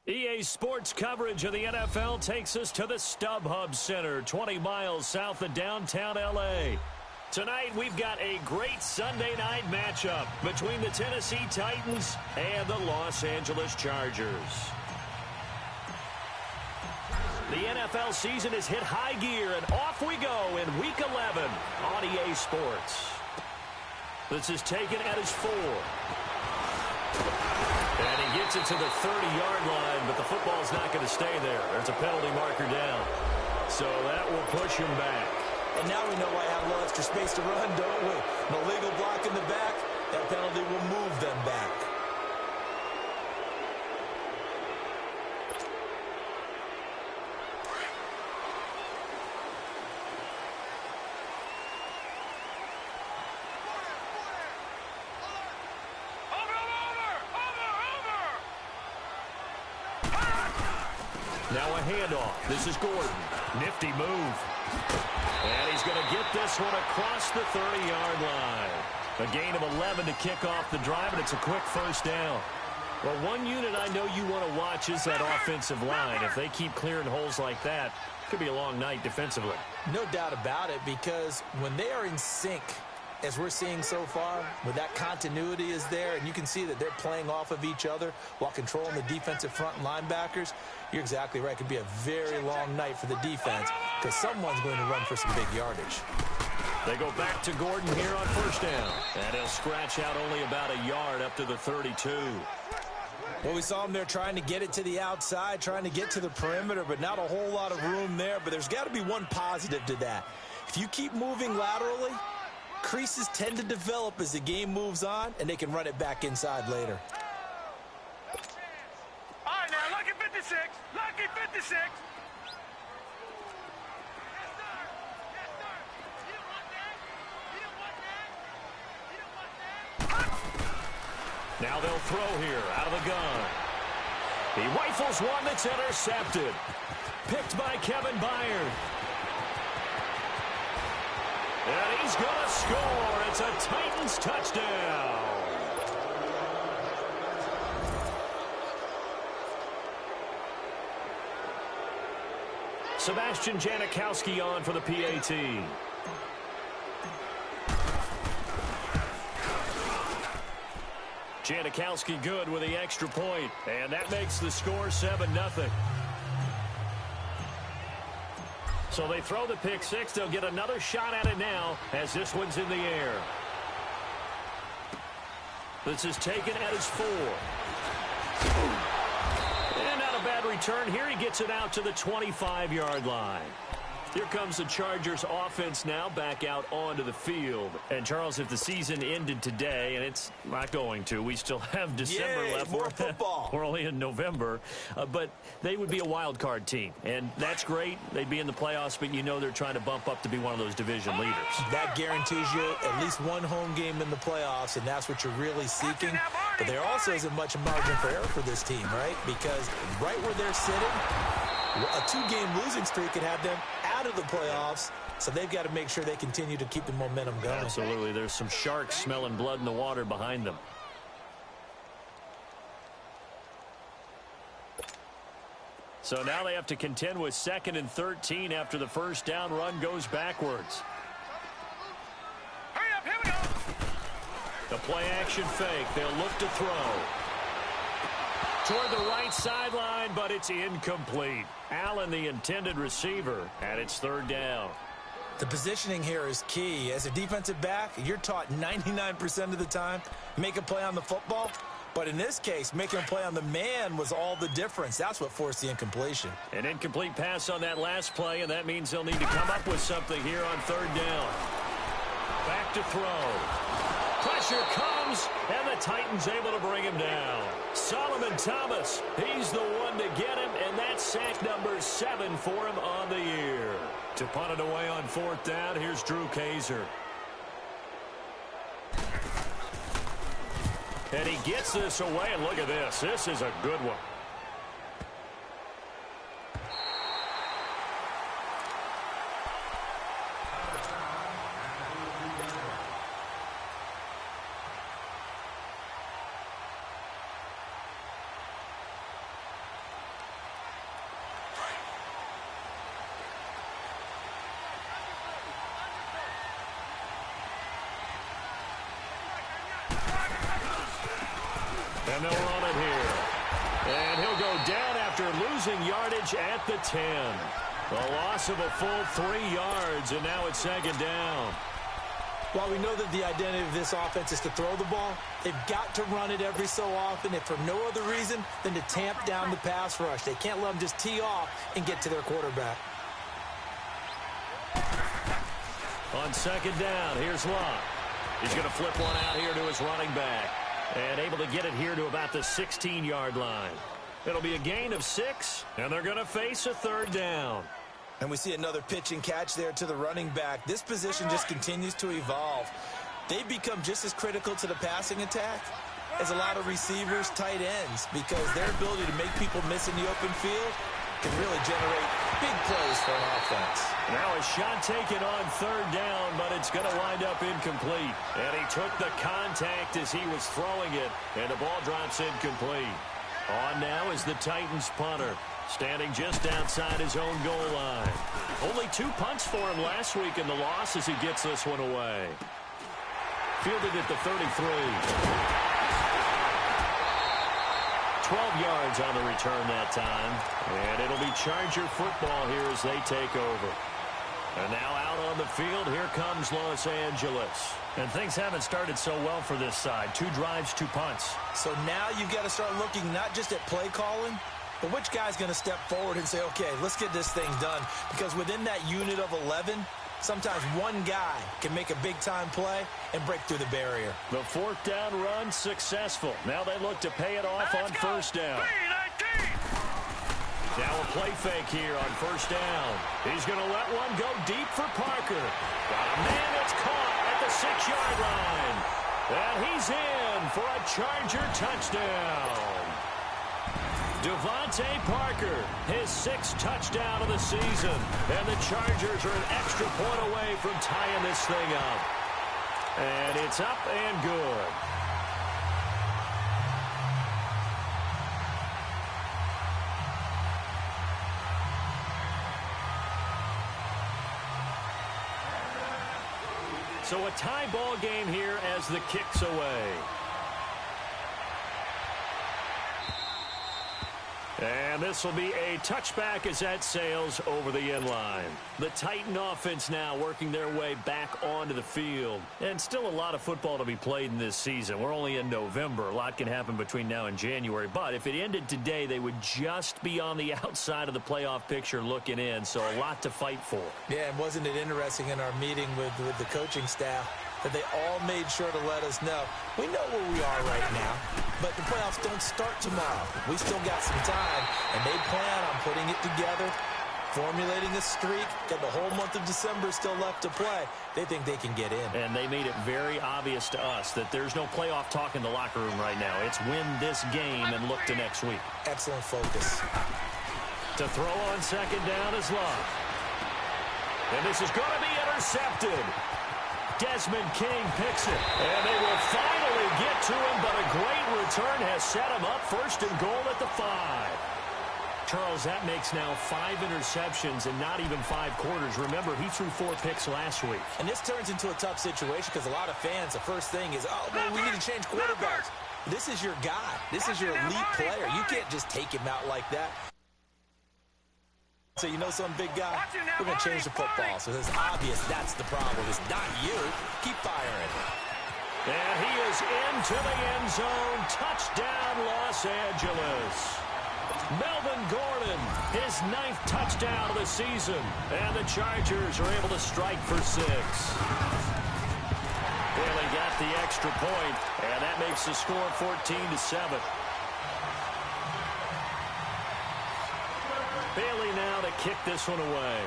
EA Sports coverage of the NFL takes us to the StubHub Center, 20 miles south of downtown L.A. Tonight, we've got a great Sunday night matchup between the Tennessee Titans and the Los Angeles Chargers. The NFL season has hit high gear, and off we go in Week 11 on EA Sports. This is taken at his 4. And he gets it to the 30-yard line, but the football's not going to stay there. There's a penalty marker down. So that will push him back. And now we know why I have a little extra space to run, don't we? No legal block in the back. That penalty will move them back. Now a handoff. This is Gordon. Nifty move. And he's going to get this one across the 30-yard line. A gain of 11 to kick off the drive, and it's a quick first down. Well, one unit I know you want to watch is that offensive line. If they keep clearing holes like that, it could be a long night defensively. No doubt about it, because when they are in sync, as we're seeing so far, when that continuity is there, and you can see that they're playing off of each other while controlling the defensive front linebackers, you're exactly right. It could be a very long night for the defense because someone's going to run for some big yardage. They go back to Gordon here on first down, and he'll scratch out only about a yard up to the 32. Well, we saw him there trying to get it to the outside, trying to get to the perimeter, but not a whole lot of room there. But there's got to be one positive to that. If you keep moving laterally, creases tend to develop as the game moves on, and they can run it back inside later. All right, now, lucky 56. Lucky 56. Now they'll throw here out of the gun. He rifles one that's intercepted. Picked by Kevin Byard. And he's going to score. It's a Titans touchdown. Sebastian Janikowski on for the PAT. Janikowski good with the extra point, and that makes the score 7-0. So they throw the pick six. They'll get another shot at it now as this one's in the air. This is taken at his 4. And not a bad return here. He gets it out to the 25-yard line. Here comes the Chargers offense now back out onto the field. And, Charles, if the season ended today, and it's not going to, we still have December left. More football. We're only in November. But they would be a wild card team. And that's great. They'd be in the playoffs, but you know they're trying to bump up to be one of those division leaders. That guarantees you at least one home game in the playoffs, and that's what you're really seeking. But there also isn't much margin for error for this team, right? Because right where they're sitting, a 2-game losing streak could have them out of the playoffs, so they've got to make sure they continue to keep the momentum going. Absolutely. There's some sharks smelling blood in the water behind them. So now they have to contend with 2nd and 13 after the first down run goes backwards. Hurry up, here we go. The play-action fake. They'll look to throw. Toward the right sideline, but it's incomplete. Allen, the intended receiver, and it's 3rd down. The positioning here is key. As a defensive back, you're taught 99% of the time, make a play on the football. But in this case, making a play on the man was all the difference. That's what forced the incompletion. An incomplete pass on that last play, and that means they'll need to come up with something here on 3rd down. Back to throw. Pressure comes, and the Titans able to bring him down. Solomon Thomas, he's the one to get him, and that's sack number 7 for him on the year. To punt it away on 4th down, here's Drew Kaiser. And he gets this away, and look at this. This is a good one. And they'll run it here. And he'll go down after losing yardage at the 10. A loss of a full 3 yards, and now it's second down. While we know that the identity of this offense is to throw the ball, they've got to run it every so often, if for no other reason than to tamp down the pass rush. They can't let them just tee off and get to their quarterback. On second down, here's Love. He's going to flip one out here to his running back. And able to get it here to about the 16-yard line. It'll be a gain of 6, and they're going to face a third down. And we see another pitch and catch there to the running back. This position just continues to evolve. They become just as critical to the passing attack as a lot of receivers, tight ends, because their ability to make people miss in the open field can really generate big plays for an offense. Now a shot taken on third down, but it's going to wind up incomplete. And he took the contact as he was throwing it, and the ball drops incomplete. On now is the Titans punter, standing just outside his own goal line. Only 2 punts for him last week in the loss as he gets this one away. Fielded at the 33. 12 yards on the return that time. And it'll be Charger football here as they take over. And now out on the field, here comes Los Angeles. And things haven't started so well for this side. 2 drives, 2 punts. So now you've got to start looking not just at play calling, but which guy's going to step forward and say, okay, let's get this thing done. Because within that unit of 11, sometimes one guy can make a big-time play and break through the barrier. The 4th down run successful. Now they look to pay it off on first down. Now a play fake here on first down. He's going to let one go deep for Parker. Got a man that's caught at the 6-yard line. And he's in for a Charger touchdown. Devontae Parker, his 6th touchdown of the season. And the Chargers are an extra point away from tying this thing up. And it's up and good. So a tie ball game here as the kick's away. And this will be a touchback as that sails over the end line. The Titan offense now working their way back onto the field. And still a lot of football to be played in this season. We're only in November. A lot can happen between now and January. But if it ended today, they would just be on the outside of the playoff picture looking in. So a lot to fight for. Yeah, and wasn't it interesting in our meeting with the coaching staff that they all made sure to let us know, we know where we are right now, but the playoffs don't start tomorrow. We still got some time, and they plan on putting it together, formulating a streak, got the whole month of December still left to play. They think they can get in. And they made it very obvious to us that there's no playoff talk in the locker room right now. It's win this game and look to next week. Excellent focus. To throw on second down is Love. And this is going to be intercepted. Desmond King picks it. And they will finally get to him, but a great return has set him up first and goal at the 5. Charles, that makes now 5 interceptions and not even 5 quarters. Remember, he threw 4 picks last week. And this turns into a tough situation because a lot of fans, the first thing is, oh, well, we need to change quarterbacks. This is your guy. This is your elite player. You can't just take him out like that. So you know some big guy? We're going to change the football. So it's obvious that's the problem. It's not you. Keep firing. And he is into the end zone. Touchdown, Los Angeles. Melvin Gordon, his 9th touchdown of the season. And the Chargers are able to strike for 6. Bailey got the extra point, and that makes the score 14-7. Bailey now to kick this one away.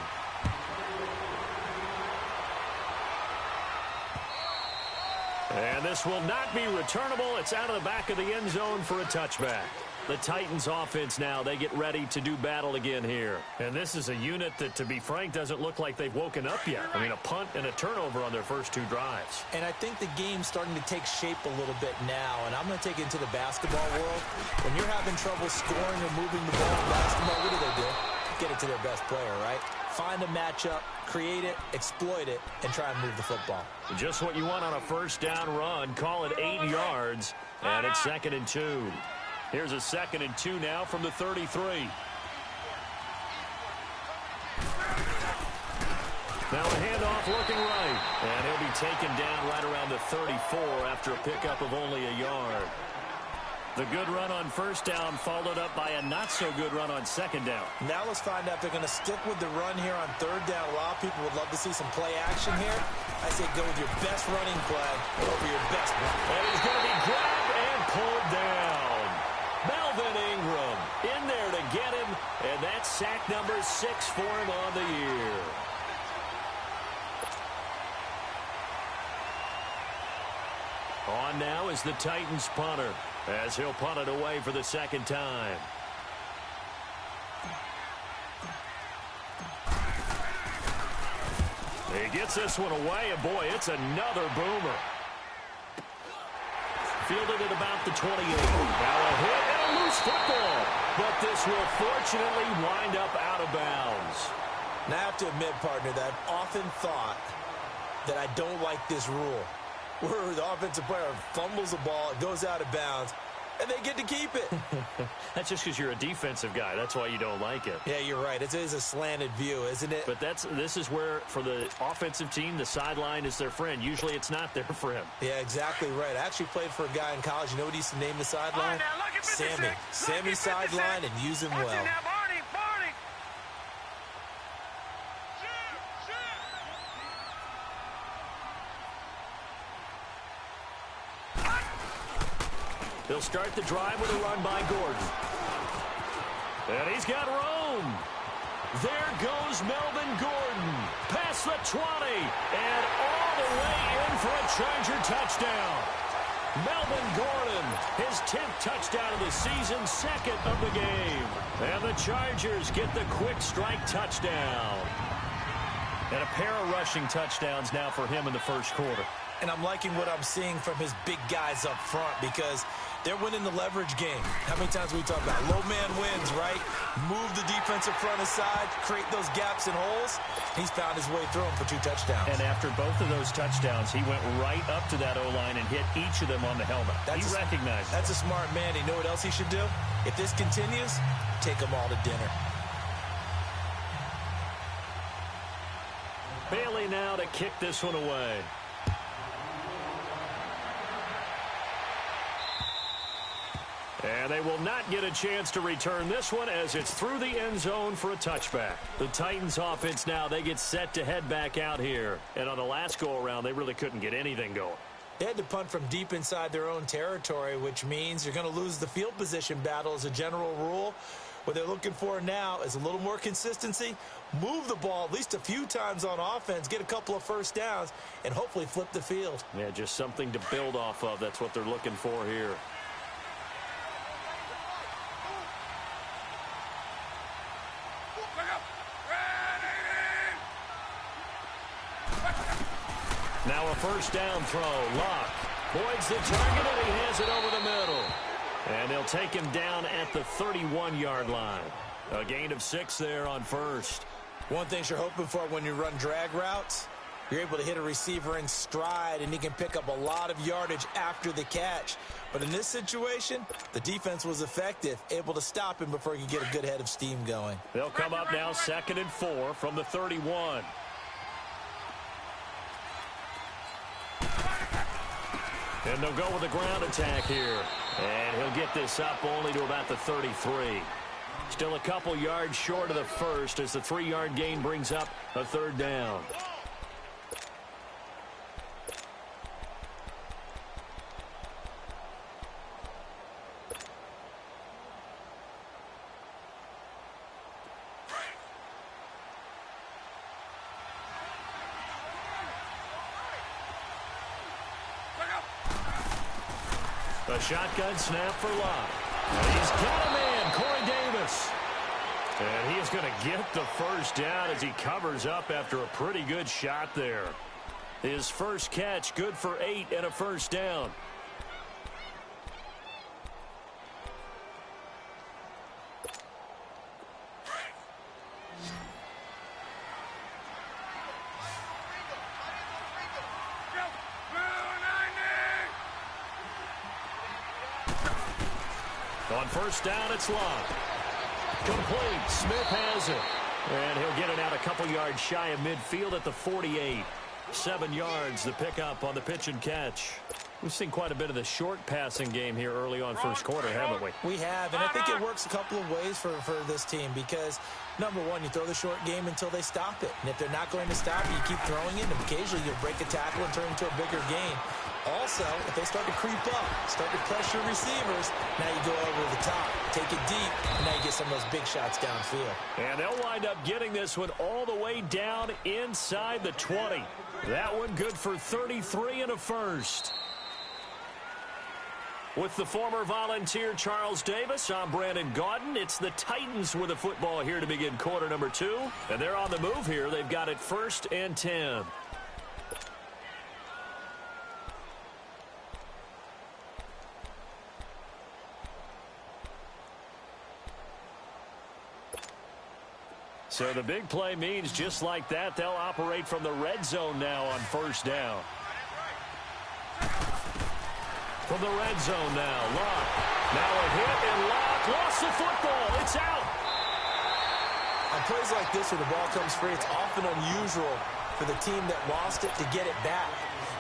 And this will not be returnable. It's out of the back of the end zone for a touchback. The Titans offense now, they get ready to do battle again here. And this is a unit that, to be frank, doesn't look like they've woken up yet. I mean, a punt and a turnover on their first 2 drives. And I think the game's starting to take shape a little bit now. And I'm going to take it into the basketball world. When you're having trouble scoring or moving the ball in basketball, what do? get it to their best player, right? Find a matchup, create it, exploit it, and try and move the football. Just what you want on a first down run. Call it 8 yards, and it's 2nd and 2. Here's a 2nd and 2 now from the 33. Now a handoff looking right, and he'll be taken down right around the 34 after a pickup of only a yard. The good run on first down followed up by a not-so-good run on second down. Now let's find out if they're going to stick with the run here on third down. A lot of people would love to see some play action here. I say go with your best running play over your best one. And he's going to be grabbed and pulled down. Melvin Ingram in there to get him, and that's sack number 6 for him on the year. On now is the Titans punter, as he'll punt it away for the second time. He gets this one away, and boy, it's another boomer. Fielded at about the 28. Now a hit and a loose football, but this will fortunately wind up out of bounds. Now I have to admit, partner, that I've often thought that I don't like this rule, where the offensive player fumbles the ball, it goes out of bounds, and they get to keep it. That's just because you're a defensive guy. That's why you don't like it. Yeah, you're right. It is a slanted view, isn't it? But this is where, for the offensive team, the sideline is their friend. Usually it's not their friend. Yeah, exactly right. I actually played for a guy in college. You know what he used to name the sideline? Sammy. Sammy sideline, and use him well. They'll start the drive with a run by Gordon. And he's got room. There goes Melvin Gordon. Past the 20. And all the way in for a Charger touchdown. Melvin Gordon, his 10th touchdown of the season, 2nd of the game. And the Chargers get the quick strike touchdown. And a pair of rushing touchdowns now for him in the first quarter. And I'm liking what I'm seeing from his big guys up front because they're winning the leverage game. How many times we talk about low man wins, right? Move the defensive front aside, create those gaps and holes. He's found his way through them for 2 touchdowns. And after both of those touchdowns, he went right up to that O-line and hit each of them on the helmet. He recognized it. That's a smart man. You know what else he should do? If this continues, take them all to dinner. Bailey now to kick this one away. And they will not get a chance to return this one as it's through the end zone for a touchback. The Titans offense now, they get set to head back out here. And on the last go-around, they really couldn't get anything going. They had to punt from deep inside their own territory, which means you're going to lose the field position battle as a general rule. What they're looking for now is a little more consistency, move the ball at least a few times on offense, get a couple of first downs, and hopefully flip the field. Yeah, just something to build off of. That's what they're looking for here. Now a first down throw. Locke. Boyd's the target, and he has it over the middle. And they'll take him down at the 31-yard line. A gain of 6 there on first. One thing you're hoping for when you run drag routes, you're able to hit a receiver in stride, and he can pick up a lot of yardage after the catch. But in this situation, the defense was effective, able to stop him before he could get a good head of steam going. They'll come up now 2nd and 4 from the 31. And they'll go with a ground attack here. And he'll get this up only to about the 33. Still a couple yards short of the first as the 3-yard gain brings up a 3rd down. A shotgun snap for Locke. And he's got a man, Corey Davis. And he is going to get the first down as he covers up after a pretty good shot there. His first catch, good for 8 and a first down. On first down, it's Love. Complete. Smith has it. And he'll get it out a couple yards shy of midfield at the 48. 7 yards, the pickup on the pitch and catch. We've seen quite a bit of the short passing game here early on first quarter, haven't we? We have, and I think it works a couple of ways for this team because, number one, you throw the short game until they stop it. And if they're not going to stop it, you keep throwing it, and occasionally you'll break a tackle and turn it into a bigger gain. Also, if they start to creep up, start to pressure receivers, now you go over the top, take it deep, and now you get some of those big shots downfield. And they'll wind up getting this one all the way down inside the 20. That one good for 33 and a first. With the former Volunteer Charles Davis, I'm Brandon Gaudin. It's the Titans with the football here to begin quarter number 2. And they're on the move here. They've got it 1st and 10. So the big play means just like that, they'll operate from the red zone now on first down. From the red zone now, Locke. Now a hit, and Locke lost the football. It's out. On plays like this where the ball comes free, it's often unusual for the team that lost it to get it back.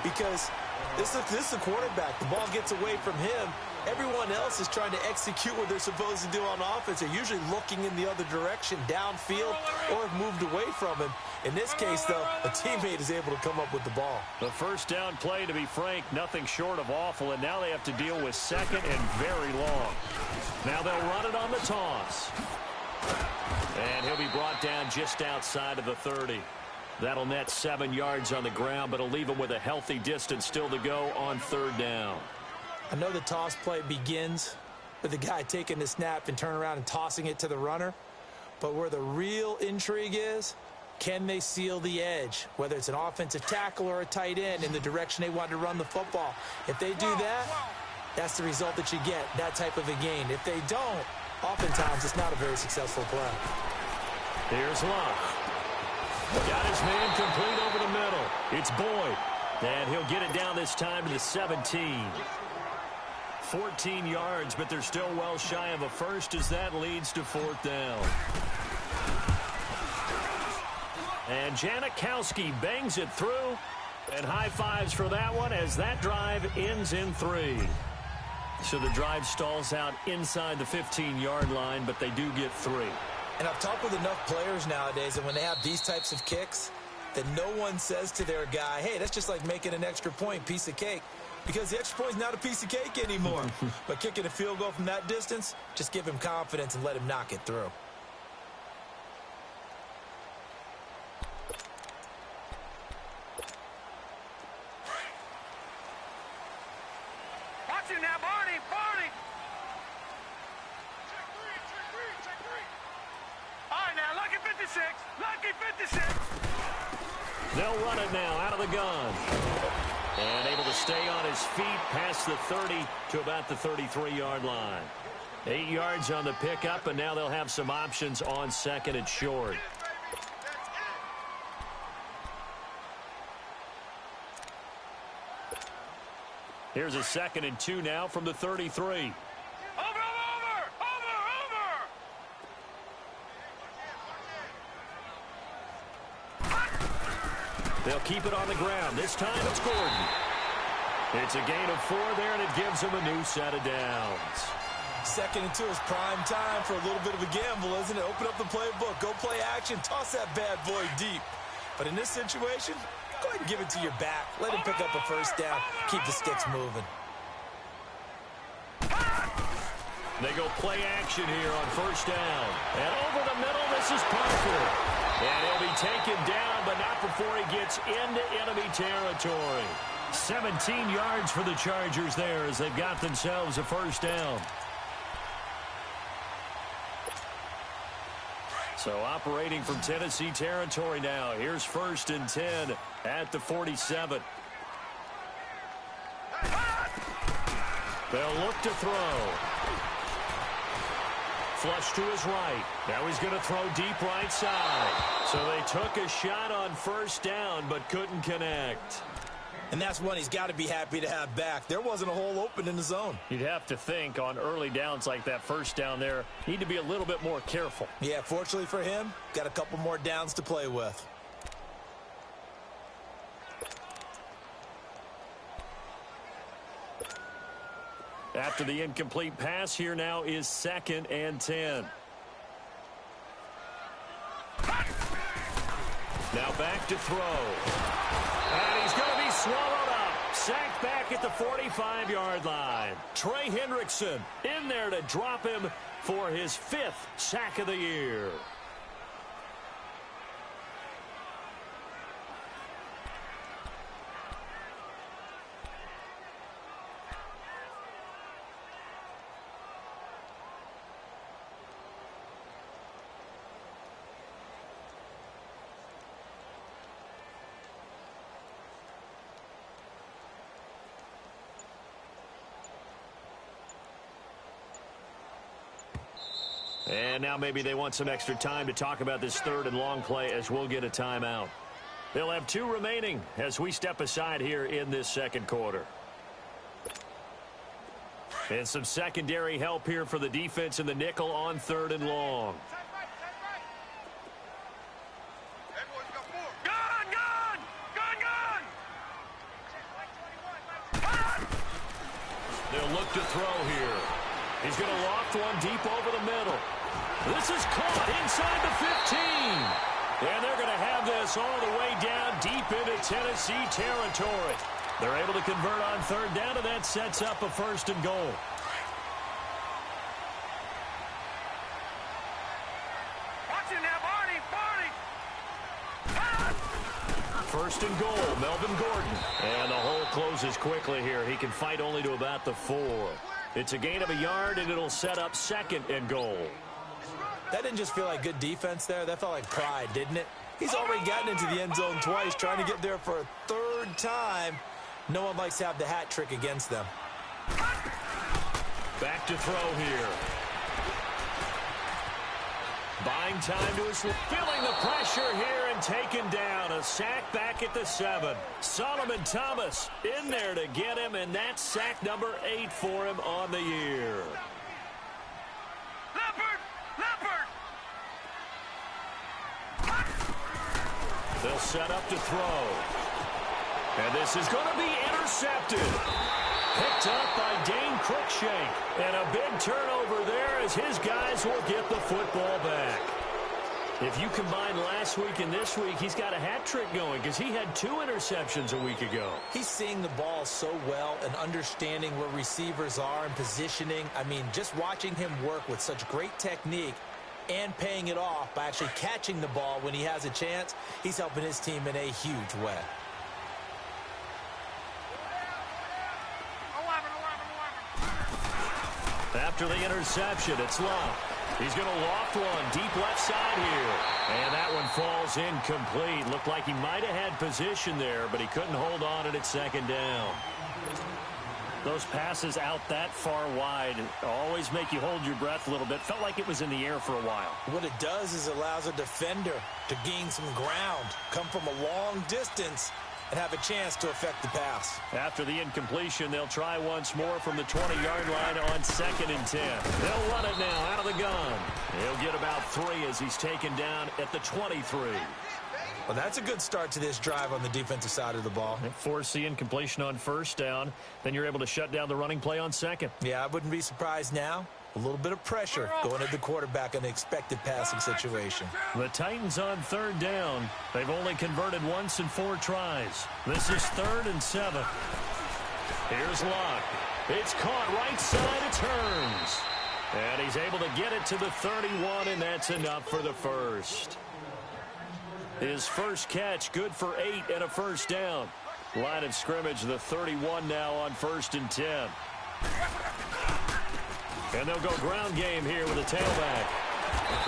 Because this is the quarterback. The ball gets away from him. Everyone else is trying to execute what they're supposed to do on offense. They're usually looking in the other direction, downfield, or have moved away from him. In this case, though, a teammate is able to come up with the ball. The first down play, to be frank, nothing short of awful, and now they have to deal with second and very long. Now they'll run it on the toss. And he'll be brought down just outside of the 30. That'll net 7 yards on the ground, but it'll leave him with a healthy distance still to go on third down. I know the toss play begins with the guy taking the snap and turning around and tossing it to the runner. But where the real intrigue is, can they seal the edge? Whether it's an offensive tackle or a tight end in the direction they want to run the football. If they do that, that's the result that you get, that type of a gain. If they don't, oftentimes it's not a very successful play. Here's Locke. Got his man complete over the middle. It's Boyd. And he'll get it down this time to the 17. 14 yards, but they're still well shy of a first as that leads to 4th down. And Janikowski bangs it through. And high fives for that one as that drive ends in 3. So the drive stalls out inside the 15-yard line, but they do get 3. And I've talked with enough players nowadays, and when they have these types of kicks, that no one says to their guy, hey, that's just like making an extra point, piece of cake. Because the extra point is not a piece of cake anymore. But kicking a field goal from that distance, just give him confidence and let him knock it through. Watch it now, Barney, Barney. Check three. All right, now, lucky 56. Lucky 56. They'll run it now out of the gun. And able to stay on his feet past the 30 to about the 33-yard line. 8 yards on the pickup, and now they'll have some options on second and short. Here's a 2nd and 2 now from the 33. Over. They'll keep it on the ground. This time it's Gordon. It's a gain of 4 there, and it gives them a new set of downs. 2nd and 2 is prime time for a little bit of a gamble, isn't it? Open up the playbook, go play action, toss that bad boy deep. But in this situation, go ahead and give it to your back. Let him pick up a first down. Keep the sticks moving. They go play action here on first down. And over the middle, this is Parker. And he'll be taken down, but not before he gets into enemy territory. 17 yards for the Chargers there as they've got themselves a first down. So operating from Tennessee territory now. Here's 1st and 10 at the 47. They'll look to throw. Flush to his right. Now he's going to throw deep right side. So they took a shot on first down but couldn't connect. And that's one he's got to be happy to have back. There wasn't a hole open in the zone. You'd have to think on early downs like that first down there, need to be a little bit more careful. Yeah, fortunately for him, got a couple more downs to play with. After the incomplete pass, here now is 2nd and 10. Now back to throw. And he's going to be swallowed up. Sacked back at the 45-yard line. Trey Hendrickson in there to drop him for his 5th sack of the year. And now maybe they want some extra time to talk about this 3rd and long play as we'll get a timeout. They'll have 2 remaining as we step aside here in this 2nd quarter. And some secondary help here for the defense in the nickel on 3rd and long. They'll look to throw here. He's going to loft one deep over the middle. This is caught inside the 15. And they're going to have this all the way down deep into Tennessee territory. They're able to convert on 3rd down, and that sets up a 1st and goal. Watch it now, Barney, Barney. 1st and goal, Melvin Gordon. And the hole closes quickly here. He can fight only to about the 4. It's a gain of a yard, and it'll set up 2nd and goal. That didn't just feel like good defense there. That felt like pride, didn't it? He's already gotten into the end zone twice, trying to get there for a 3rd time. No one likes to have the hat trick against them. Back to throw here. Buying time to his... Feeling the pressure here and taken down. A sack back at the 7. Solomon Thomas in there to get him, and that's sack number 8 for him on the year. Leopard! They'll set up to throw. And this is going to be intercepted. Picked up by Dane Cruikshank. And a big turnover there as his guys will get the football back. If you combine last week and this week, he's got a hat trick going because he had 2 interceptions a week ago. He's seeing the ball so well and understanding where receivers are and positioning. I mean, just watching him work with such great technique and paying it off by actually catching the ball when he has a chance, he's helping his team in a huge way. After the interception, it's Love. He's going to loft one deep left side here. And that one falls incomplete. Looked like he might have had position there, but he couldn't hold on it at 2nd down. Those passes out that far wide always make you hold your breath a little bit. Felt like it was in the air for a while. What it does is allows a defender to gain some ground, come from a long distance, and have a chance to affect the pass. After the incompletion, they'll try once more from the 20-yard line on 2nd and 10. They'll run it now out of the gun. He'll get about 3 as he's taken down at the 23. Well, that's a good start to this drive on the defensive side of the ball. Force the incompletion on 1st down. Then you're able to shut down the running play on 2nd. Yeah, I wouldn't be surprised now. A little bit of pressure going at the quarterback in an expected passing situation. The Titans on 3rd down. They've only converted once in 4 tries. This is 3rd and 7. Here's Locke. It's caught right side. It turns. And he's able to get it to the 31, and that's enough for the 1st. His first catch, good for 8 and a 1st down. Line of scrimmage, the 31 now on 1st and 10. And they'll go ground game here with a tailback.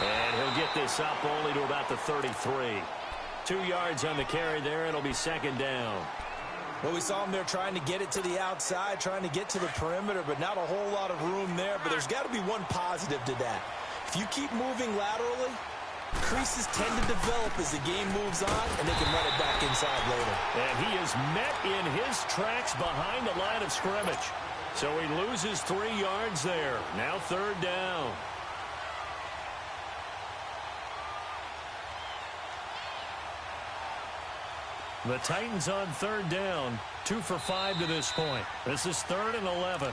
And he'll get this up only to about the 33. 2 yards on the carry there, and it'll be 2nd down. Well, we saw him there trying to get it to the outside, trying to get to the perimeter, but not a whole lot of room there. But there's got to be one positive to that. If you keep moving laterally, Creases tend to develop as the game moves on, and they can run it back inside later. And he is met in his tracks behind the line of scrimmage. So he loses 3 yards there. Now 3rd down. The Titans on 3rd down. 2 for 5 to this point. This is 3rd and 11.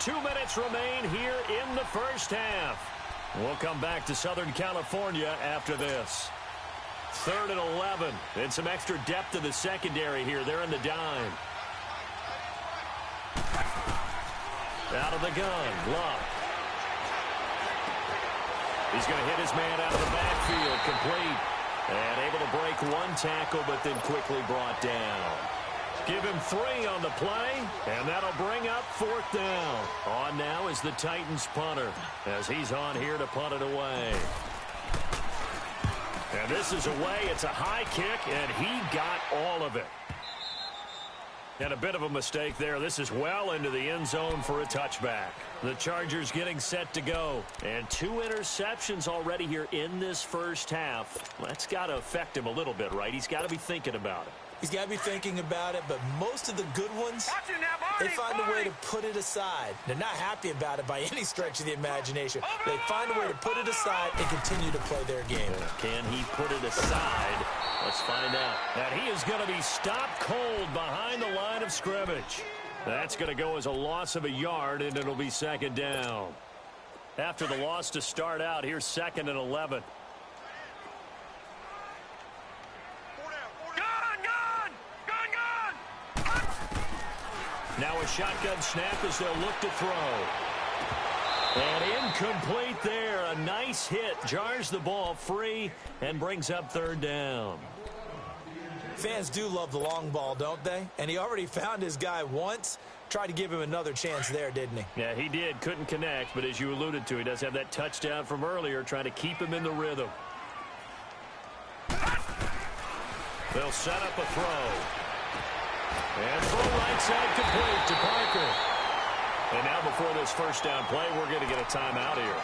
2 minutes remain here in the first half. We'll come back to Southern California after this. 3rd and 11. And some extra depth to the secondary here. They're in the dime. Out of the gun. Luck. He's going to hit his man out of the backfield. Complete. And able to break 1 tackle, but then quickly brought down. Give him 3 on the play, and that'll bring up 4th down. On now is the Titans punter, as he's on here to punt it away. And this is away. It's a high kick, and he got all of it. And a bit of a mistake there. This is well into the end zone for a touchback. The Chargers getting set to go. And 2 interceptions already here in this first half. That's got to affect him a little bit, right? He's got to be thinking about it. He's got to be thinking about it, but most of the good ones, they find a way to put it aside. They're not happy about it by any stretch of the imagination. They find a way to put it aside and continue to play their game. Can he put it aside? Let's find out. And he is going to be stopped cold behind the line of scrimmage. That's going to go as a loss of a yard, and it'll be 2nd down. After the loss to start out, here's 2nd and 11. Now a shotgun snap as they'll look to throw. And incomplete there. A nice hit. Jars the ball free and brings up 3rd down. Fans do love the long ball, don't they? And he already found his guy once. Tried to give him another chance there, didn't he? Yeah, he did. Couldn't connect, but as you alluded to, he does have that touchdown from earlier, trying to keep him in the rhythm. They'll set up a throw. And throw right side complete to Parker. And now before this first down play, we're going to get a timeout here,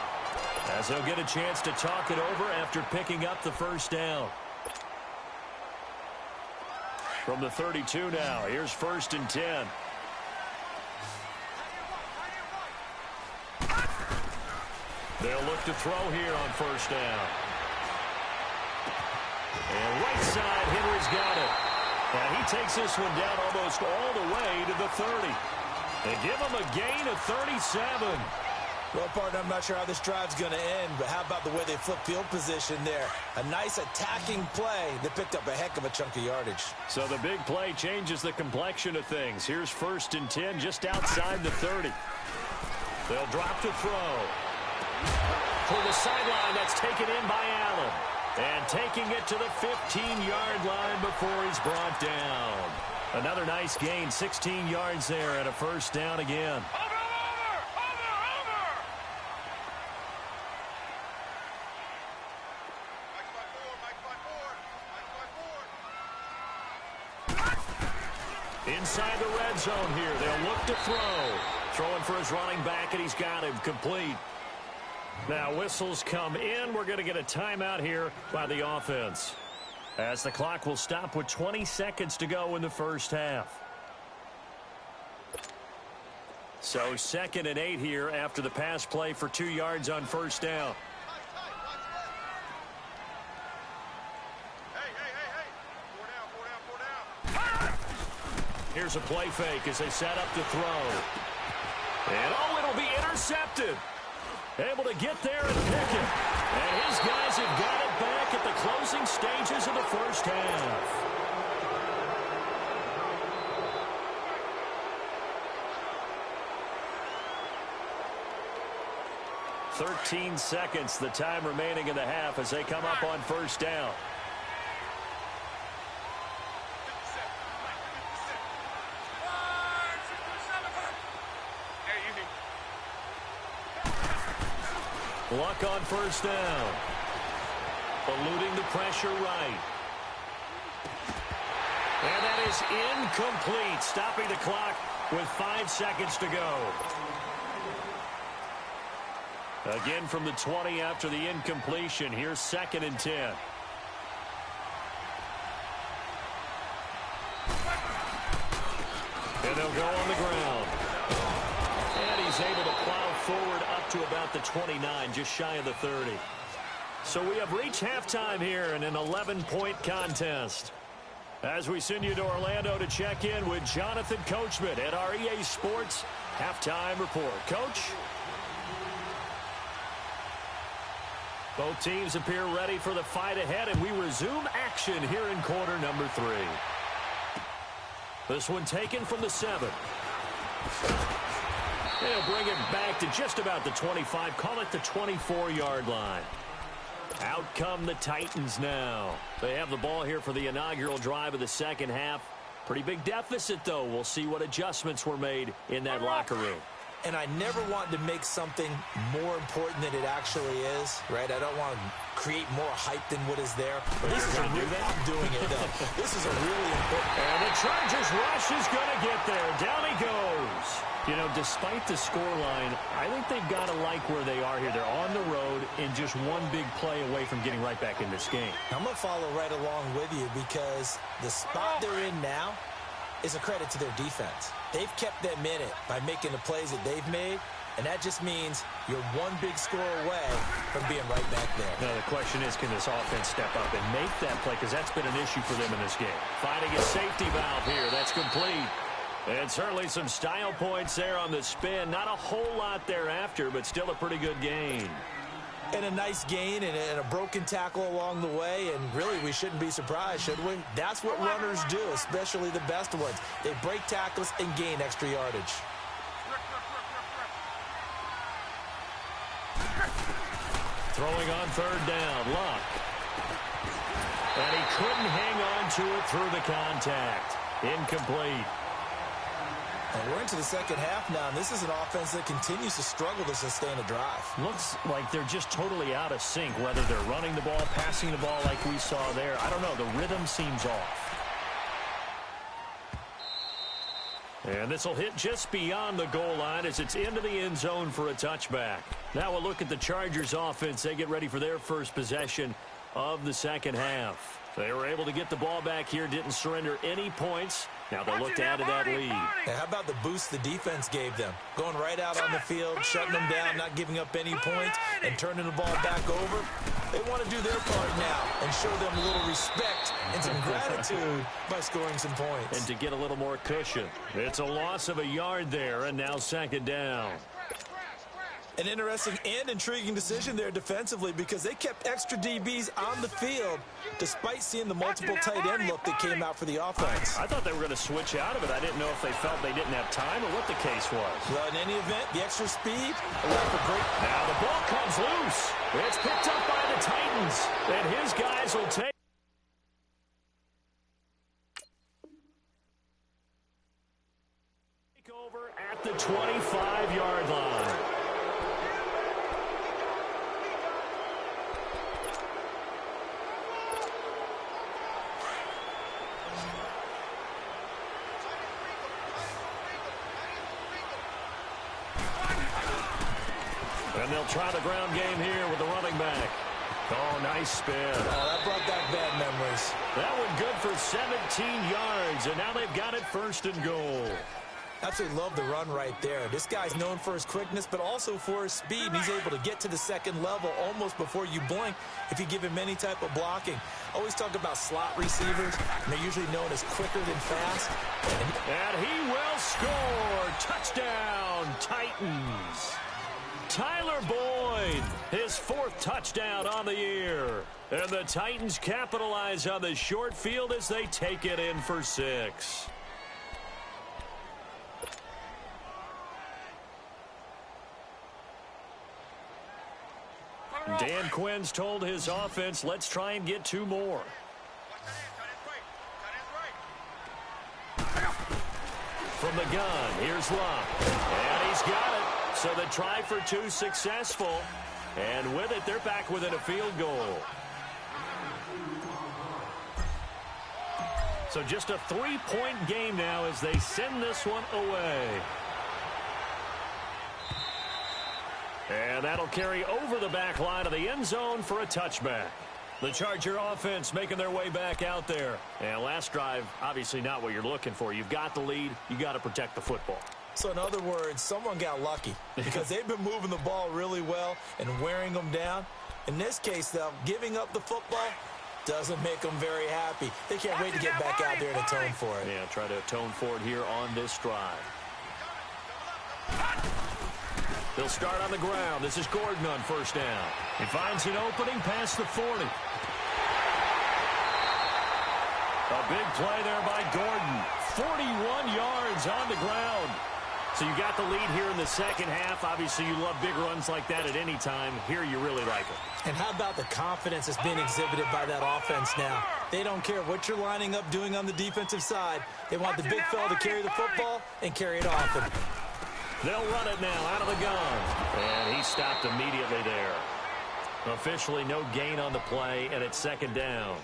as they'll get a chance to talk it over after picking up the first down. From the 32 now, here's 1st and 10. They'll look to throw here on 1st down. And right side, Henry's got it. And he takes this one down almost all the way to the 30. They give him a gain of 37. Well, partner, I'm not sure how this drive's going to end, but how about the way they flip field position there? A nice attacking play that picked up a heck of a chunk of yardage. So the big play changes the complexion of things. Here's 1st and 10 just outside the 30. They'll drop to throw. For the sideline, that's taken in by Allen. And taking it to the 15-yard line before he's brought down. Another nice gain, 16 yards there, and a 1st down again. Inside the red zone here, they'll look to throw. Throwing for his running back, and he's got him complete. Now whistles come in. We're going to get a timeout here by the offense, as the clock will stop with 20 seconds to go in the first half. So 2nd and 8 here after the pass play for 2 yards on 1st down. Here's a play fake as they set up to throw. And oh, it'll be intercepted. Able to get there and pick it. And his guys have got it back at the closing stages of the first half. "13 seconds, the time remaining in the half as they come up on 1st down. Luck on 1st down. Eluding the pressure right. And that is incomplete. Stopping the clock with 5 seconds to go. Again from the 20 after the incompletion. Here's 2nd and 10. And they'll go on the ground. And he's able to plow forward up to about the 29, just shy of the 30. So we have reached halftime here in an 11-point contest. As we send you to Orlando to check in with Jonathan Coachman at our EA Sports Halftime Report. Coach? Both teams appear ready for the fight ahead, and we resume action here in quarter number 3. This one taken from the 7. They'll bring it back to just about the 25. Call it the 24-yard line. Out come the Titans now. They have the ball here for the inaugural drive of the second half. Pretty big deficit, though. We'll see what adjustments were made in that locker room. And I never want to make something more important than it actually is, right? I don't want to create more hype than what is there. But this is a real, I'm doing it, though. This is a really important. And the Chargers rush is going to get there. Down he goes. You know, despite the scoreline, I think they've got to like where they are here. They're on the road and just one big play away from getting right back in this game. I'm going to follow right along with you because the spot they're in now is a credit to their defense. They've kept them in it by making the plays that they've made, and that just means you're one big score away from being right back there. Now, the question is, can this offense step up and make that play? Because that's been an issue for them in this game. Finding a safety valve here. That's complete. And certainly some style points there on the spin. Not a whole lot thereafter, but still a pretty good gain. And a nice gain and a broken tackle along the way, and really we shouldn't be surprised, should we? That's what runners do, especially the best ones. They break tackles and gain extra yardage. Throwing on 3rd down, Luck. And he couldn't hang on to it through the contact. Incomplete. And we're into the second half now, and this is an offense that continues to struggle to sustain a drive. Looks like they're just totally out of sync, whether they're running the ball, passing the ball like we saw there. I don't know. The rhythm seems off. And this will hit just beyond the goal line as it's into the end zone for a touchback. Now we'll look at the Chargers offense. They get ready for their first possession of the second half. They were able to get the ball back here, didn't surrender any points. Now they'll look to add to that lead. Hey, how about the boost the defense gave them? Going right out on the field, shutting them down, not giving up any points, and turning the ball back over. They want to do their part now and show them a little respect and some gratitude by scoring some points. And to get a little more cushion. It's a loss of a yard there, and now 2nd down. An interesting and intriguing decision there defensively because they kept extra DBs on the field despite seeing the multiple tight end look that came out for the offense. I thought they were going to switch out of it. I didn't know if they felt they didn't have time or what the case was. Well, in any event, the extra speed allowed for great. Now the ball comes loose. It's picked up by the Titans, and his guys will take over at the 25-yard line. And they'll try the ground game here with the running back. Oh, nice spin. Oh, that brought back bad memories. That one good for 17 yards, and now they've got it 1st and goal. Absolutely love the run right there. This guy's known for his quickness, but also for his speed. And he's able to get to the second level almost before you blink if you give him any type of blocking. Always talk about slot receivers, and they're usually known as quicker than fast. And he will score. Touchdown, Titans. Tyler Boyd, his 4th touchdown on the year. And the Titans capitalize on the short field as they take it in for 6. Dan Quinn's told his offense, let's try and get 2 more. From the gun, here's Luck. And he's got it. So the try for 2 successful. And with it, they're back within a field goal. So just a 3-point game now as they send this one away. And And that'll carry over the back line of the end zone for a touchback. The Charger offense making their way back out there. And last drive, obviously not what you're looking for. You've got the lead. You got to protect the football. So in other words, someone got lucky because they've been moving the ball really well and wearing them down. In this case, though, giving up the football doesn't make them very happy. They can't wait to get back out there and atone for it. Yeah, try to atone for it here on this drive. They'll start on the ground. This is Gordon on first down. He finds an opening past the 40. A big play there by Gordon. 41 yards on the ground. So you got the lead here in the second half. Obviously, you love big runs like that at any time. Here, you really like it. And how about the confidence that's being exhibited by that offense now? They don't care what you're lining up doing on the defensive side. They want the big fella to carry the football and carry it often. They'll run it now out of the gun. And he stopped immediately there. Officially no gain on the play, and it's second down.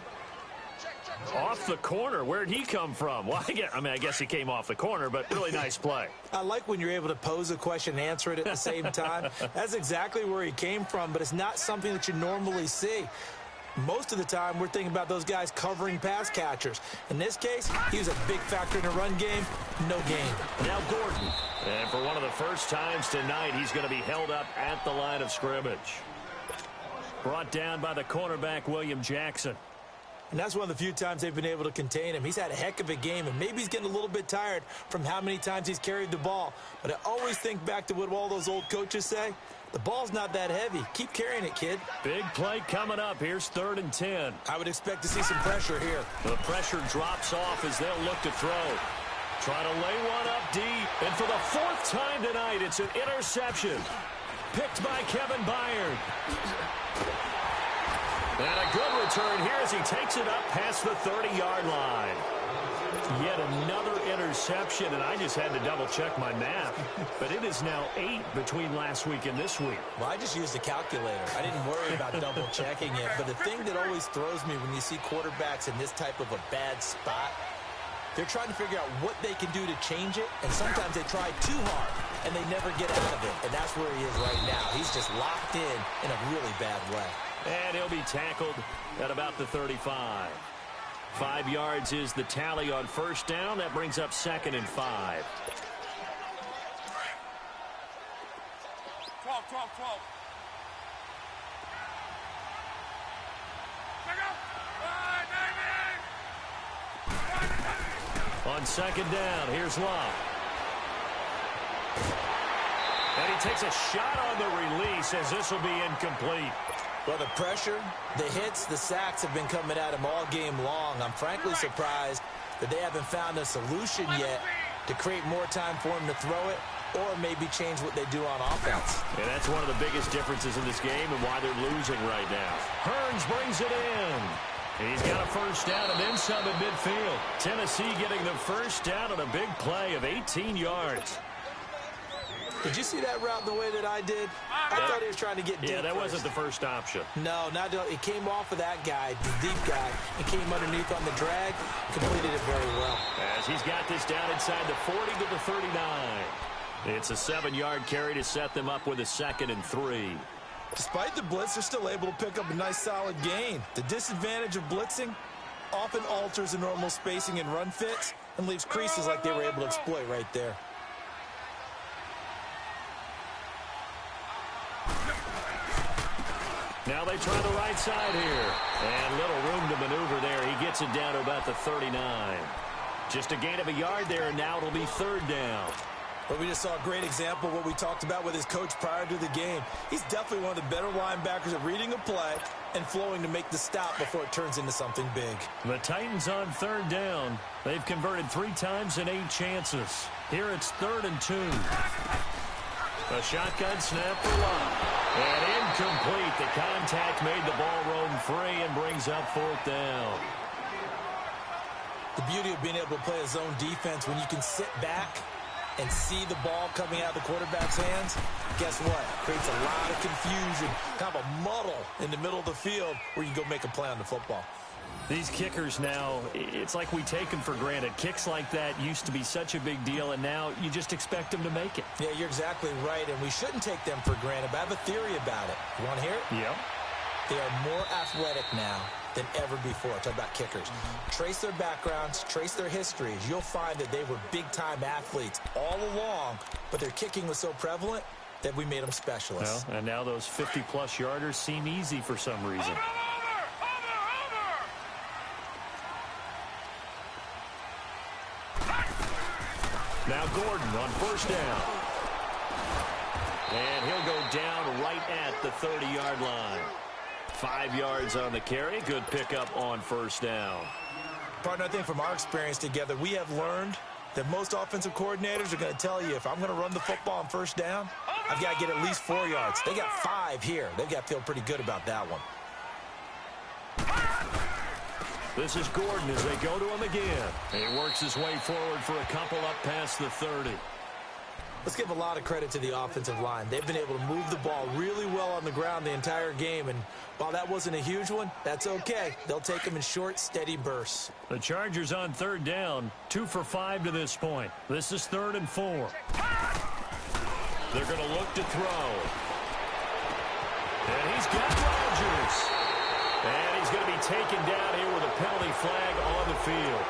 Off the corner. Where'd he come from? Well, I guess he came off the corner, but really nice play. I like when you're able to pose a question and answer it at the same time. That's exactly where he came from, but it's not something that you normally see. Most of the time, we're thinking about those guys covering pass catchers. In this case, he was a big factor in the run game. No gain. Now Gordon. And for one of the first times tonight, he's going to be held up at the line of scrimmage. Brought down by the cornerback, William Jackson. And that's one of the few times they've been able to contain him. He's had a heck of a game, and maybe he's getting a little bit tired from how many times he's carried the ball. But I always think back to what all those old coaches say. The ball's not that heavy. Keep carrying it, kid. Big play coming up. Here's 3rd and 10. I would expect to see some pressure here. The pressure drops off as they'll look to throw. Trying to lay one up deep. And for the 4th time tonight, it's an interception. Picked by Kevin Byard. And a good return here as he takes it up past the 30-yard line. Yet another interception, and I just had to double-check my math. But it is now 8 between last week and this week. Well, I just used a calculator. I didn't worry about double-checking it. But the thing that always throws me when you see quarterbacks in this type of a bad spot, they're trying to figure out what they can do to change it, and sometimes they try too hard, and they never get out of it. And that's where he is right now. He's just locked in a really bad way. And he'll be tackled at about the 35. 5 yards is the tally on first down. That brings up 2nd and 5. 12, 12, 12. Pick up. Bye, baby. On 2nd down, here's Love. And he takes a shot on the release as this will be incomplete. Well, the pressure, the hits, the sacks have been coming at him all game long. I'm frankly surprised that they haven't found a solution yet to create more time for him to throw it or maybe change what they do on offense. And that's one of the biggest differences in this game and why they're losing right now. Hearns brings it in. And he's got a first down and then some at midfield. Tennessee getting the first down on a big play of 18 yards. Did you see that route the way that I did? I thought he was trying to get deep. Yeah, that first. wasn't the first option. No, it came off of that guy, the deep guy, and came underneath on the drag, completed it very well. As he's got this down inside the 40 to the 39. It's a 7-yard carry to set them up with a 2nd and 3. Despite the blitz, they're still able to pick up a nice solid gain. The disadvantage of blitzing often alters the normal spacing and run fits and leaves creases like they were able to exploit right there. Now they try the right side here. And little room to maneuver there. He gets it down to about the 39. Just a gain of a yard there, and now it'll be 3rd down. But we just saw a great example of what we talked about with his coach prior to the game. He's definitely one of the better linebackers at reading a play and flowing to make the stop before it turns into something big. The Titans on 3rd down. They've converted 3 times in 8 chances. Here it's 3rd and 2. A shotgun snap for Love. And incomplete. The contact made the ball roam free and brings up 4th down. The beauty of being able to play a zone defense when you can sit back and see the ball coming out of the quarterback's hands, guess what? Creates a lot of confusion, kind of a muddle in the middle of the field where you go make a play on the football. These kickers now, it's like we take them for granted. Kicks like that used to be such a big deal, and now you just expect them to make it. Yeah, you're exactly right, and we shouldn't take them for granted, but I have a theory about it. You want to hear it? Yep. They are more athletic now than ever before. Talk about kickers. Trace their backgrounds, trace their histories. You'll find that they were big-time athletes all along, but their kicking was so prevalent that we made them specialists. Well, and now those 50-plus yarders seem easy for some reason. Now Gordon on first down. And he'll go down right at the 30-yard line. 5 yards on the carry. Good pickup on first down. Partner, I think from our experience together, we have learned that most offensive coordinators are going to tell you, if I'm going to run the football on first down, I've got to get at least 4 yards. They got 5 here. They've got to feel pretty good about that one. This is Gordon as they go to him again. He works his way forward for a couple up past the 30. Let's give a lot of credit to the offensive line. They've been able to move the ball really well on the ground the entire game, and while that wasn't a huge one, that's okay. They'll take them in short, steady bursts. The Chargers on third down, 2 for 5 to this point. This is 3rd and 4. They're going to look to throw. And he's got Rodgers. And he's going to be taken down here with a penalty flag on the field.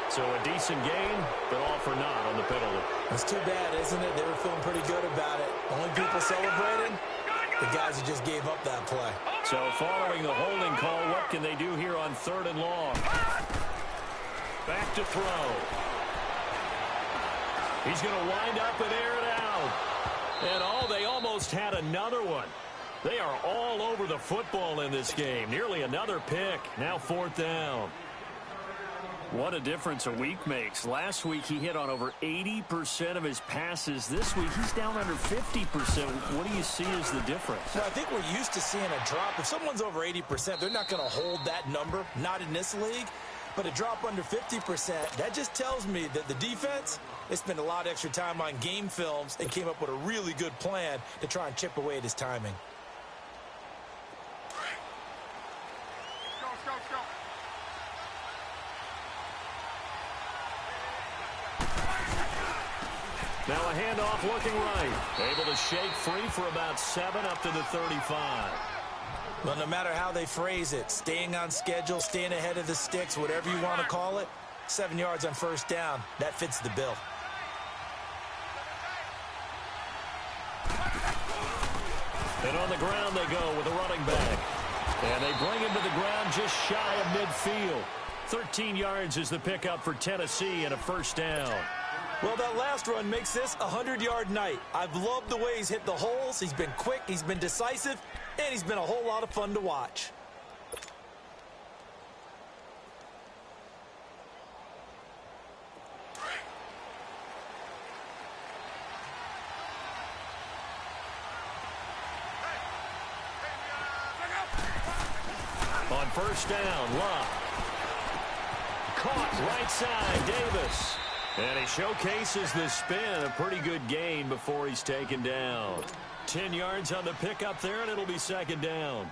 So a decent gain, but all for naught on the penalty. It's too bad, isn't it? They were feeling pretty good about it. Only people celebrating, the guys who just gave up that play. So following the holding call, what can they do here on 3rd and long? Back to throw. He's going to wind up and air it out. And they almost had another one. They are all over the football in this game. Nearly another pick. Now 4th down. What a difference a week makes. Last week he hit on over 80% of his passes. This week he's down under 50%. What do you see as the difference? Well, I think we're used to seeing a drop. If someone's over 80%, they're not going to hold that number. Not in this league. But a drop under 50%, that just tells me that the defense, they spent a lot of extra time on game films and came up with a really good plan to try and chip away at his timing. Now a handoff looking right. Able to shake free for about 7 up to the 35. Well, no matter how they phrase it, staying on schedule, staying ahead of the sticks, whatever you want to call it, 7 yards on first down, that fits the bill. And on the ground they go with a running back. And they bring him to the ground just shy of midfield. 13 yards is the pickup for Tennessee and a first down. Well, that last run makes this a 100-yard night. I've loved the way he's hit the holes. He's been quick, he's been decisive, and he's been a whole lot of fun to watch. On first down, Love. Caught right side, Davis. And he showcases the spin, a pretty good gain before he's taken down. 10 yards on the pickup there, and it'll be 2nd down.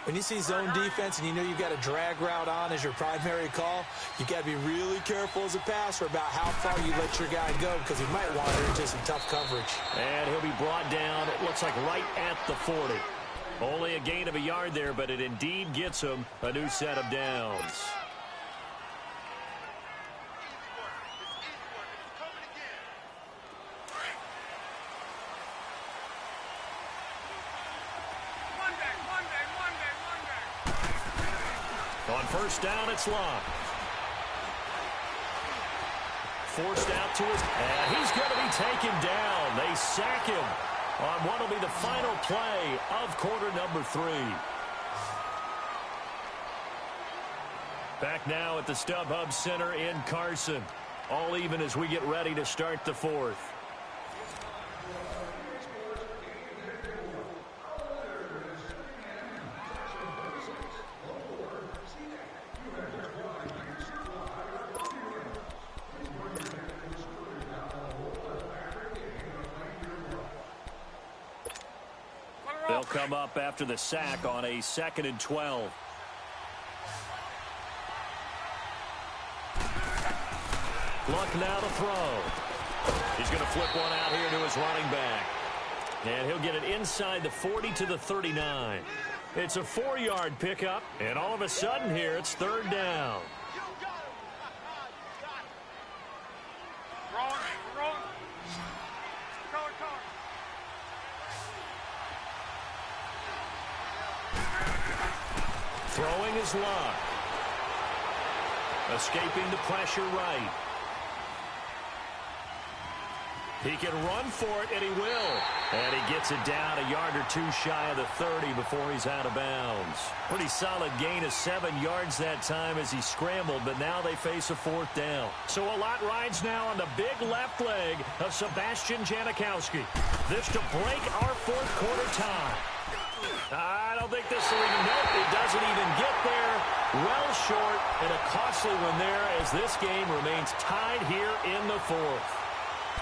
When you see zone defense and you know you've got a drag route on as your primary call, you've got to be really careful as a passer about how far you let your guy go because he might wander into some tough coverage. And he'll be brought down, it looks like right at the 40. Only a gain of a yard there, but it indeed gets him a new set of downs. On first down, it's Locke. Forced out to his, and he's going to be taken down. They sack him on what will be the final play of quarter number 3. Back now at the StubHub Center in Carson. All even as we get ready to start the 4th. They'll come up after the sack on a 2nd and 12. Luck now to throw. He's going to flip one out here to his running back. And he'll get it inside the 40 to the 39. It's a 4-yard pickup, and all of a sudden here it's third down. Throwing is Luck. Escaping the pressure right. He can run for it, and he will. And he gets it down a yard or two shy of the 30 before he's out of bounds. Pretty solid gain of 7 yards that time as he scrambled, but now they face a 4th down. So a lot rides now on the big left leg of Sebastian Janikowski. This to break our 4th quarter tie. I don't think this will even, nope, it doesn't even get there. Well short, and a costly one there as this game remains tied here in the 4th.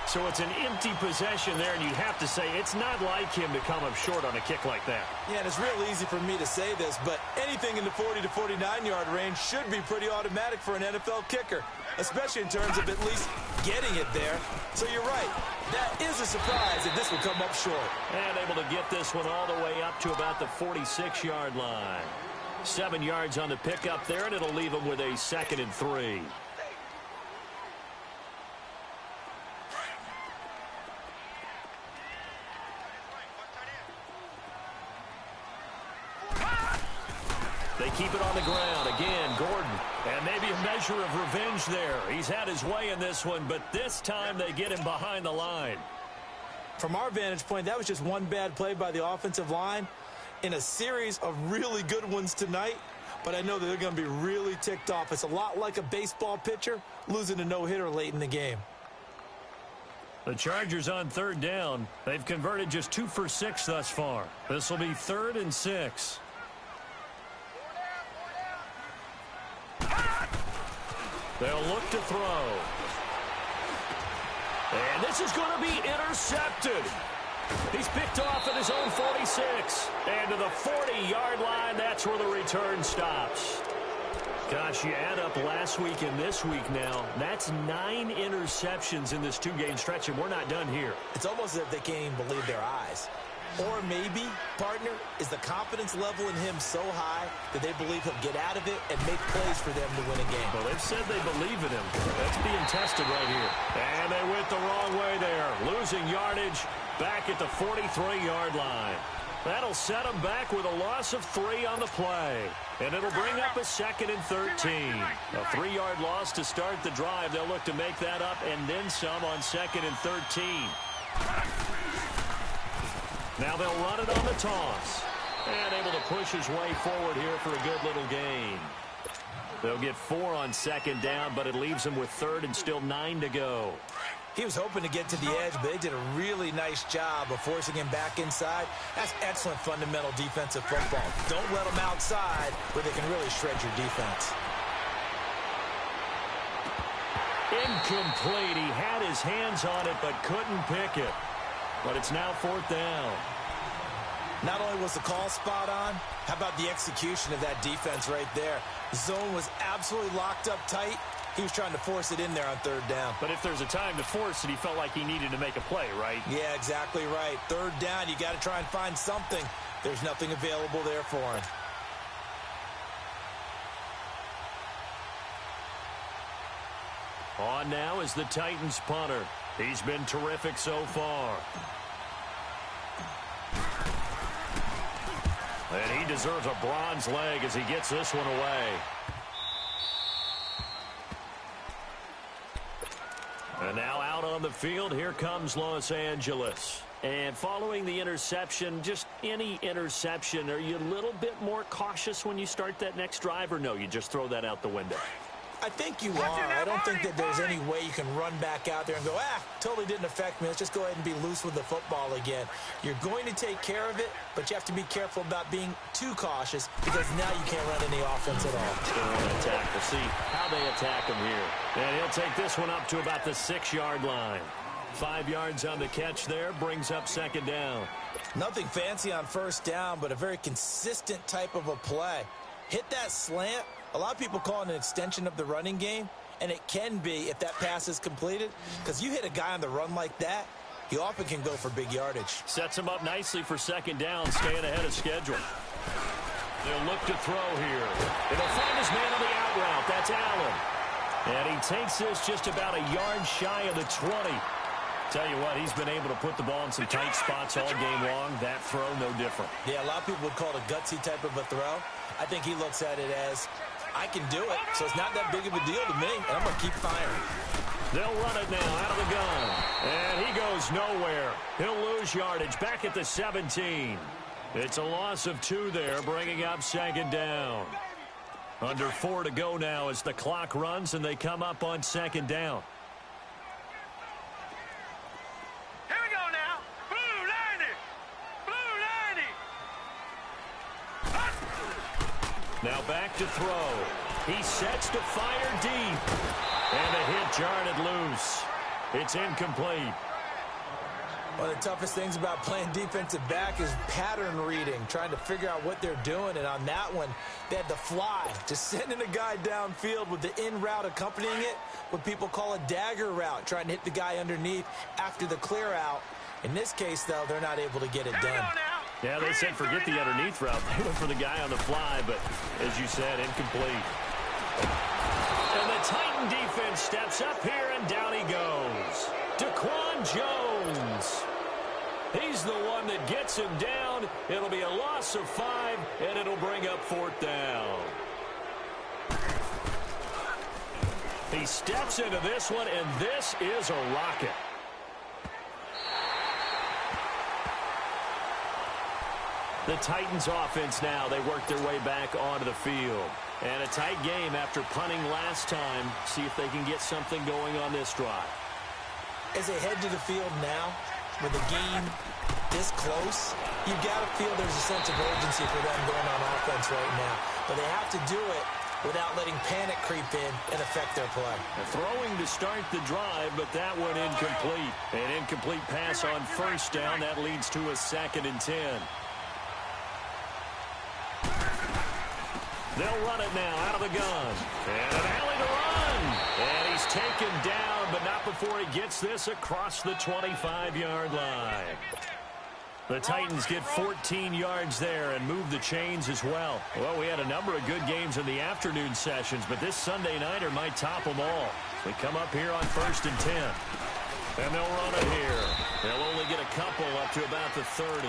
So it's an empty possession there, and you have to say it's not like him to come up short on a kick like that. Yeah, and it's real easy for me to say this, but anything in the 40 to 49-yard range should be pretty automatic for an NFL kicker, especially in terms of at least getting it there. So you're right. That is a surprise that this will come up short. And able to get this one all the way up to about the 46-yard line. 7 yards on the pickup there, and it'll leave him with a 2nd and 3. They keep it on the ground. Again, Gordon. And maybe a measure of revenge there. He's had his way in this one, but this time they get him behind the line. From our vantage point, that was just one bad play by the offensive line in a series of really good ones tonight. But I know that they're going to be really ticked off. It's a lot like a baseball pitcher losing a no-hitter late in the game. The Chargers on 3rd down. They've converted just 2 for 6 thus far. This will be 3rd and 6. They'll look to throw. And this is going to be intercepted. He's picked off at his own 46. And to the 40-yard line, that's where the return stops. Gosh, you add up last week and this week now, that's 9 interceptions in this 2-game stretch, and we're not done here. It's almost as if they can't even believe their eyes. Or maybe, partner, is the confidence level in him so high that they believe he'll get out of it and make plays for them to win a game. Well, they've said they believe in him. That's being tested right here. And they went the wrong way there. Losing yardage back at the 43-yard line. That'll set them back with a loss of 3 on the play. And it'll bring up a 2nd and 13. A 3-yard loss to start the drive. They'll look to make that up and then some on 2nd and 13. Now they'll run it on the toss. And able to push his way forward here for a good little gain. They'll get 4 on 2nd down, but it leaves them with 3rd and still 9 to go. He was hoping to get to the edge, but they did a really nice job of forcing him back inside. That's excellent fundamental defensive football. Don't let them outside where they can really shred your defense. Incomplete. He had his hands on it, but couldn't pick it. But it's now 4th down. Not only was the call spot on, how about the execution of that defense right there? The zone was absolutely locked up tight. He was trying to force it in there on 3rd down. But if there's a time to force it, he felt like he needed to make a play, right? Yeah, exactly right. 3rd down, you got to try and find something. There's nothing available there for him. On now is the Titans punter. He's been terrific so far. And he deserves a bronze leg as he gets this one away. And now out on the field, here comes Los Angeles. And following the interception, just any interception, are you a little bit more cautious when you start that next drive, or no, you just throw that out the window? I think you are. I don't think that there's any way you can run back out there and go, totally didn't affect me. Let's just go ahead and be loose with the football again. You're going to take care of it, but you have to be careful about being too cautious because now you can't run any offense at all. Still on attack. We'll see how they attack him here. And he'll take this one up to about the 6-yard line. 5 yards on the catch there, brings up 2nd down. Nothing fancy on 1st down, but a very consistent type of a play. Hit that slant. A lot of people call it an extension of the running game. And it can be if that pass is completed, because you hit a guy on the run like that, he often can go for big yardage. Sets him up nicely for second down, staying ahead of schedule. They'll look to throw here. It'll find his man on the out route. That's Allen. And he takes this just about a yard shy of the 20. Tell you what, he's been able to put the ball in some tight spots all game long. That throw, no different. Yeah, a lot of people would call it a gutsy type of a throw. I think he looks at it as, I can do it, so it's not that big of a deal to me, and I'm going to keep firing. They'll run it now out of the gun. And he goes nowhere. He'll lose yardage back at the 17. It's a loss of 2 there, bringing up second down. Under 4 to go now as the clock runs and they come up on second down. Here we go now. Blue 90. Blue 90. Now back to throw. He sets to fire deep. And a hit jarred loose. It's incomplete. One of the toughest things about playing defensive back is pattern reading, trying to figure out what they're doing. And on that one, they had the fly, just sending a guy downfield with the in route accompanying it, what people call a dagger route, trying to hit the guy underneath after the clear out. In this case, though, they're not able to get it done. Yeah, they said forget the underneath route. They went for the guy on the fly, but as you said, incomplete. And the Titan defense steps up here, and down he goes. Daquan Jones. He's the one that gets him down. It'll be a loss of 5, and it'll bring up 4th down. He steps into this one, and this is a rocket. The Titans offense now, they work their way back onto the field. And a tight game after punting last time. See if they can get something going on this drive. As they head to the field now, with the game this close, you've got to feel there's a sense of urgency for them going on offense right now. But they have to do it without letting panic creep in and affect their play. Throwing to start the drive, but that one incomplete. An incomplete pass on first down. That leads to a 2nd and 10. They'll run it now out of the gun. And an alley to run. And he's taken down, but not before he gets this across the 25-yard line. The Titans get 14 yards there and move the chains as well. Well, we had a number of good games in the afternoon sessions, but this Sunday nighter might top them all. We come up here on 1st and 10. And they'll run it here. They'll only get a couple up to about the 30.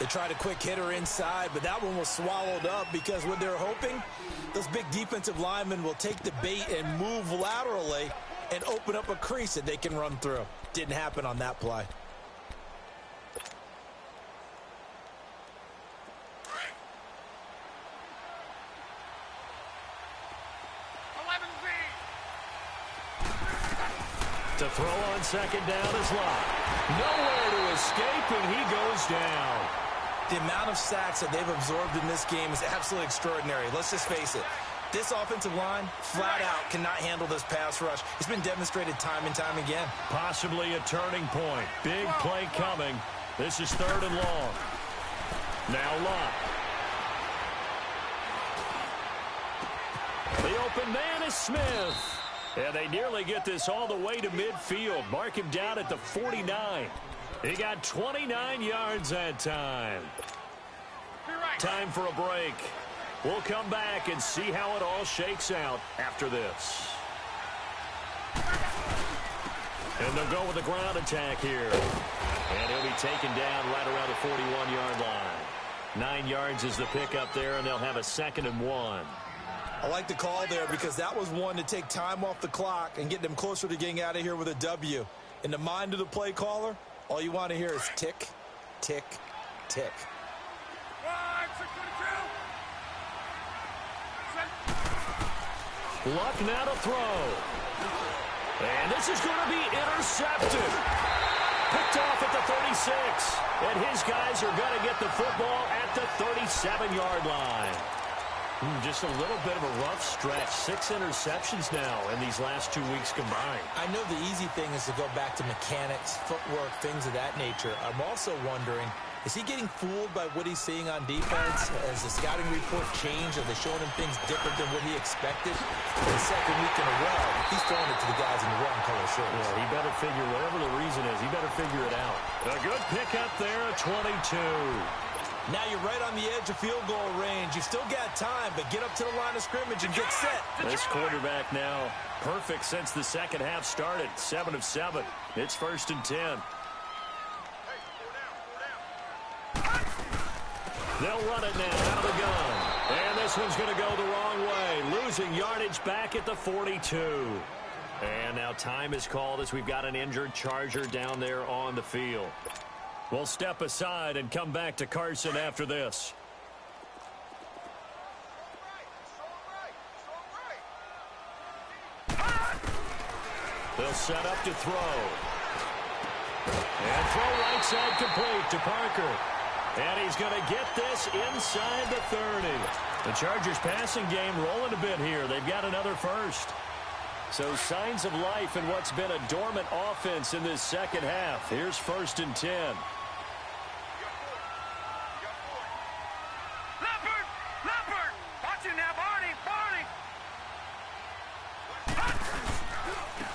They tried a quick hitter inside, but that one was swallowed up because what they're hoping, those big defensive linemen will take the bait and move laterally and open up a crease that they can run through. Didn't happen on that play. To throw on second down is Locke. Nowhere to escape, and he goes down. The amount of sacks that they've absorbed in this game is absolutely extraordinary. Let's just face it. This offensive line, flat out, cannot handle this pass rush. It's been demonstrated time and time again. Possibly a turning point. Big play coming. This is 3rd and long. Now Locke. The open man is Smith. And they nearly get this all the way to midfield. Mark him down at the 49. He got 29 yards that time. Time for a break. We'll come back and see how it all shakes out after this. And they'll go with a ground attack here. And he'll be taken down right around the 41-yard line. 9 yards is the pickup there, and they'll have a 2nd and 1. I like the call there because that was one to take time off the clock and get them closer to getting out of here with a W. In the mind of the play caller, all you want to hear is tick, tick, tick. Luck now to throw. And this is going to be intercepted. Picked off at the 36. And his guys are going to get the football at the 37-yard line. Just a little bit of a rough stretch. 6 interceptions now in these last 2 weeks combined. I know the easy thing is to go back to mechanics, footwork, things of that nature. I'm also wondering, Is he getting fooled by what he's seeing on defense? Has the scouting report changed? Are they showing him things different than what he expected? For the second week in a row, he's throwing it to the guys in the wrong color shirts. Yeah, he better figure, whatever the reason is, he better figure it out. A good pickup there at 22. Now you're right on the edge of field goal range. You've still got time, but get up to the line of scrimmage and get set. This quarterback now perfect since the second half started. 7 of 7. It's 1st and 10. They'll run it now out of the gun. And this one's going to go the wrong way. Losing yardage back at the 42. And now time is called as we've got an injured Charger down there on the field. We'll step aside and come back to Carson after this. They'll set up to throw. And throw right side complete to Parker. And he's going to get this inside the 30. The Chargers passing game rolling a bit here. They've got another first. So signs of life in what's been a dormant offense in this second half. Here's 1st and 10. Leopard! Watch it now, Barney!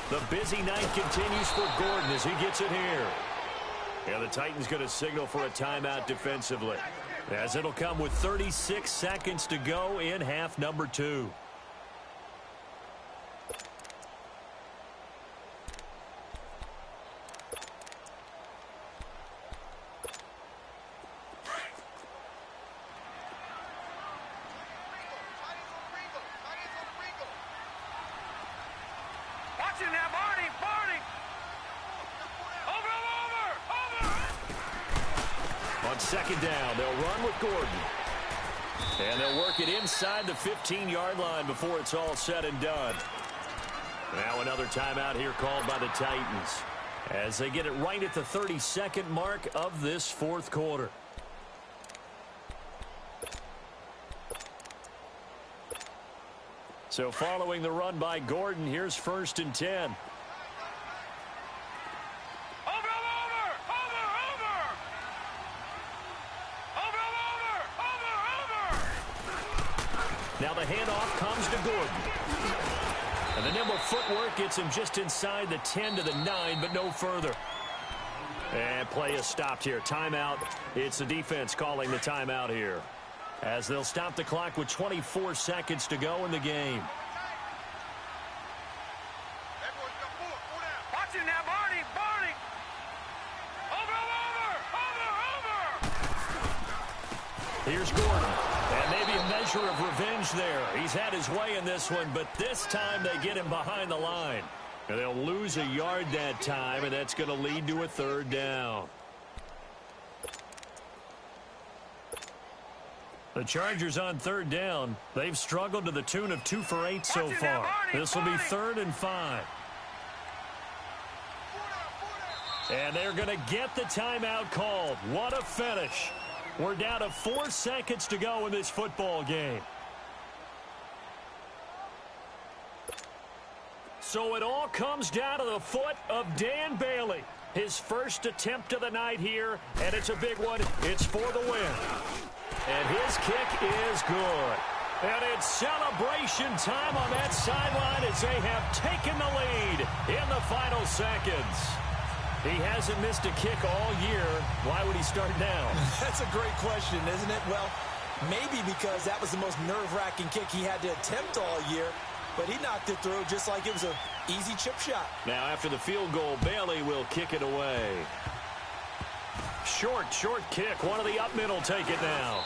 The busy night continues for Gordon as he gets it here. And the Titans going to signal for a timeout defensively, as it'll come with 36 seconds to go in half number 2. Watch it now, Barney! On second down, they'll run with Gordon. And they'll work it inside the 15-yard line before it's all said and done. Now another timeout here called by the Titans as they get it right at the 32nd mark of this fourth quarter. So following the run by Gordon, here's 1st and 10. Now the handoff comes to Gordon. And the nimble footwork gets him just inside the 10 to the 9, but no further. And play is stopped here. Timeout. It's the defense calling the timeout here, as they'll stop the clock with 24 seconds to go in the game. Watch it now, Barney! Over! Here's Gordon. And maybe a measure of revenge there. He's had his way in this one, but this time they get him behind the line. And they'll lose a yard that time, and that's going to lead to a 3rd down. The Chargers on 3rd down. They've struggled to the tune of 2 for 8 so far. This will be 3rd and 5. And they're going to get the timeout called. What a finish. We're down to 4 seconds to go in this football game. So it all comes down to the foot of Dan Bailey. His first attempt of the night here, and it's a big one. It's for the win. And his kick is good. And it's celebration time on that sideline as they have taken the lead in the final seconds. He hasn't missed a kick all year. Why would he start now? That's a great question, isn't it? Well, maybe because that was the most nerve-wracking kick he had to attempt all year, but he knocked it through just like it was an easy chip shot. Now, after the field goal, Bailey will kick it away. Short kick. One of the up men will take it now.